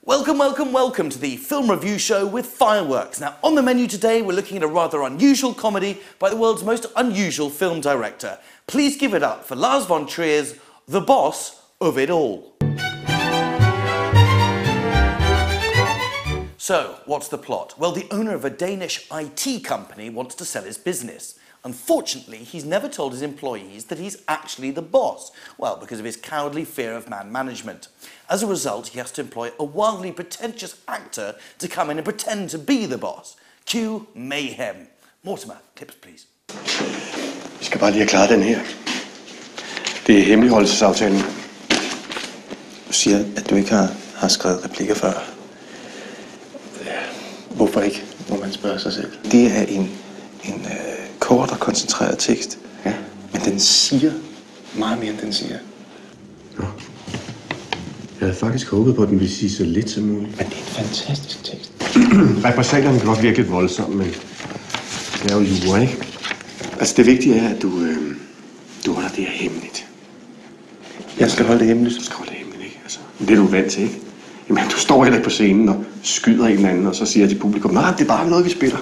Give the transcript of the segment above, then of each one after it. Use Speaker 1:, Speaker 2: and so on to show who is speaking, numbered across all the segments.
Speaker 1: Welcome, welcome, welcome to the film review show with fireworks. Now, on the menu today, we're looking at a rather unusual comedy by the world's most unusual film director. Please give it up for Lars von Trier's The Boss of It All. So, what's the plot? Well, the owner of a Danish IT company wants to sell his business. Unfortunately, he's never told his employees that he's actually the boss. Well, because of his cowardly fear of man management. As a result, he has to employ a wildly pretentious actor to come in and pretend to be the boss. Cue mayhem. Mortimer, clips please.
Speaker 2: Vi skal bare lige have klaret den her. Det er hemmeligholdelsesaftalen.
Speaker 3: Du siger, at du ikke har skrevet replikker før.
Speaker 2: Ja, hvorfor ikke, må man spørge sig selv.
Speaker 3: Det er en kort og koncentreret tekst.
Speaker 2: Ja.
Speaker 3: Men den siger meget mere, end den siger.
Speaker 2: Nå. Jeg havde faktisk håbet på, at den ville sige så lidt som muligt.
Speaker 3: Men det er en fantastisk tekst.
Speaker 2: Repressalerne kan nok virke lidt voldsomme, men det er jo jure, ikke? Altså, det vigtige er, at du holder det her hemmeligt.
Speaker 3: Jeg skal holde det hemmeligt.
Speaker 2: Du skal holde det hemmeligt, ikke? Altså, det er du vant til, ikke? Jamen, du står heller ikke på scenen og skyder en eller anden, og så siger til publikum, nej, det er bare noget, vi spiller.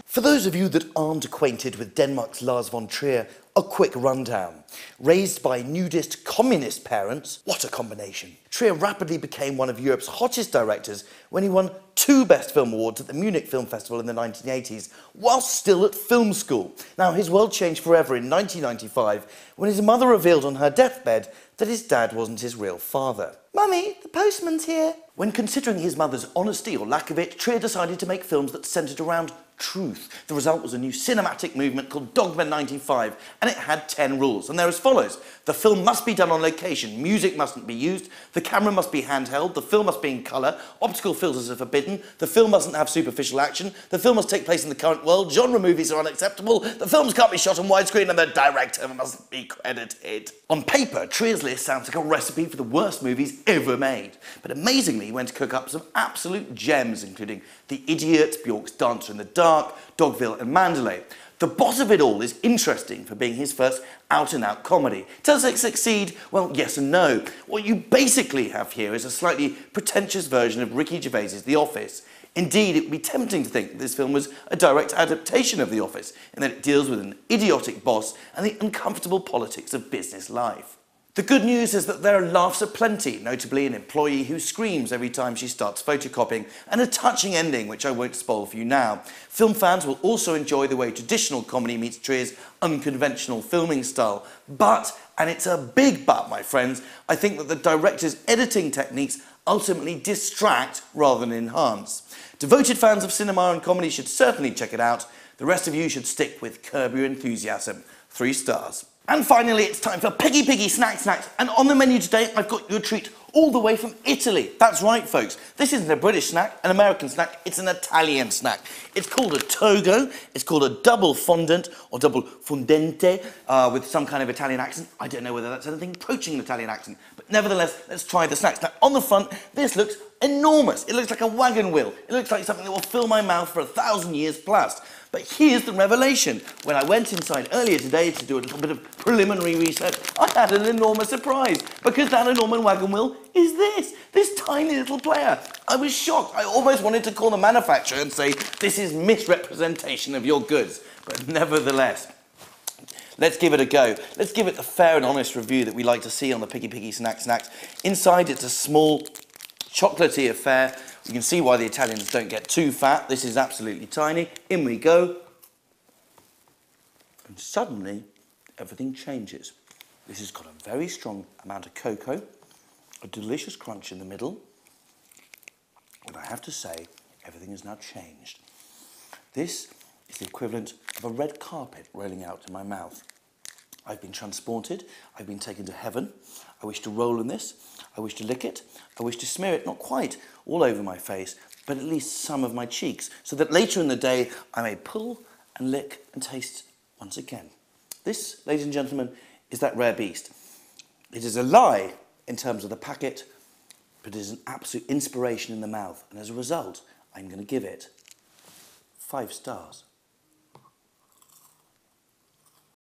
Speaker 1: For those of you that aren't acquainted with Denmark's Lars von Trier, a quick rundown. Raised by nudist communist parents, what a combination. Trier rapidly became one of Europe's hottest directors when he won 2 Best Film Awards at the Munich Film Festival in the 1980s, whilst still at film school. Now, his world changed forever in 1995 when his mother revealed on her deathbed that his dad wasn't his real father. Mummy, the postman's here. When considering his mother's honesty or lack of it, Trier decided to make films that centred around truth. The result was a new cinematic movement called Dogma 95, and it had 10 rules, and they're as follows. The film must be done on location, music mustn't be used, the camera must be handheld, the film must be in colour, optical filters are forbidden, the film mustn't have superficial action, the film must take place in the current world, genre movies are unacceptable, the films can't be shot on widescreen, and the director mustn't be credited. On paper, Trier's list sounds like a recipe for the worst movies ever made, but amazingly he went to cook up some absolute gems, including The Idiot, Bjork's Dancer in the Dark, Dogville and Mandalay. The Boss of It All is interesting for being his first out-and-out comedy. Does it succeed? Well, yes and no. What you basically have here is a slightly pretentious version of Ricky Gervais's The Office. Indeed, it would be tempting to think that this film was a direct adaptation of The Office, in that it deals with an idiotic boss and the uncomfortable politics of business life. The good news is that there are laughs aplenty, notably an employee who screams every time she starts photocopying, and a touching ending, which I won't spoil for you now. Film fans will also enjoy the way traditional comedy meets Trier's unconventional filming style. But, and it's a big but, my friends, I think that the director's editing techniques ultimately distract rather than enhance. Devoted fans of cinema and comedy should certainly check it out. The rest of you should stick with Curb Your Enthusiasm. 3 stars. And finally, it's time for Piggy Piggy Snack Snacks. And on the menu today, I've got you a treat all the way from Italy. That's right, folks. This isn't a British snack, an American snack, it's an Italian snack. It's called a Togo, it's called a double fondant, or double fondente, with some kind of Italian accent. I don't know whether that's anything approaching an Italian accent, but nevertheless, let's try the snacks. Now, on the front, this looks enormous. It looks like a wagon wheel. It looks like something that will fill my mouth for 1,000 years plus. But here's the revelation. When I went inside earlier today to do a little bit of preliminary research, I had an enormous surprise, because that enormous wagon wheel is this tiny little player. I was shocked. I almost wanted to call the manufacturer and say, this is misrepresentation of your goods. But nevertheless, let's give it a go. Let's give it the fair and honest review that we like to see on the Piggy Piggy Snack Snacks. Inside, it's a small, chocolatey affair. You can see why the Italians don't get too fat. This is absolutely tiny. In we go. And suddenly, everything changes. This has got a very strong amount of cocoa, a delicious crunch in the middle. But I have to say, everything has now changed. This is the equivalent of a red carpet rolling out in my mouth. I've been transported, I've been taken to heaven. I wish to roll in this, I wish to lick it, I wish to smear it, not quite all over my face, but at least some of my cheeks, so that later in the day I may pull and lick and taste once again. This, ladies and gentlemen, is that rare beast. It is a lie in terms of the packet, but it is an absolute inspiration in the mouth, and as a result, I'm going to give it 5 stars.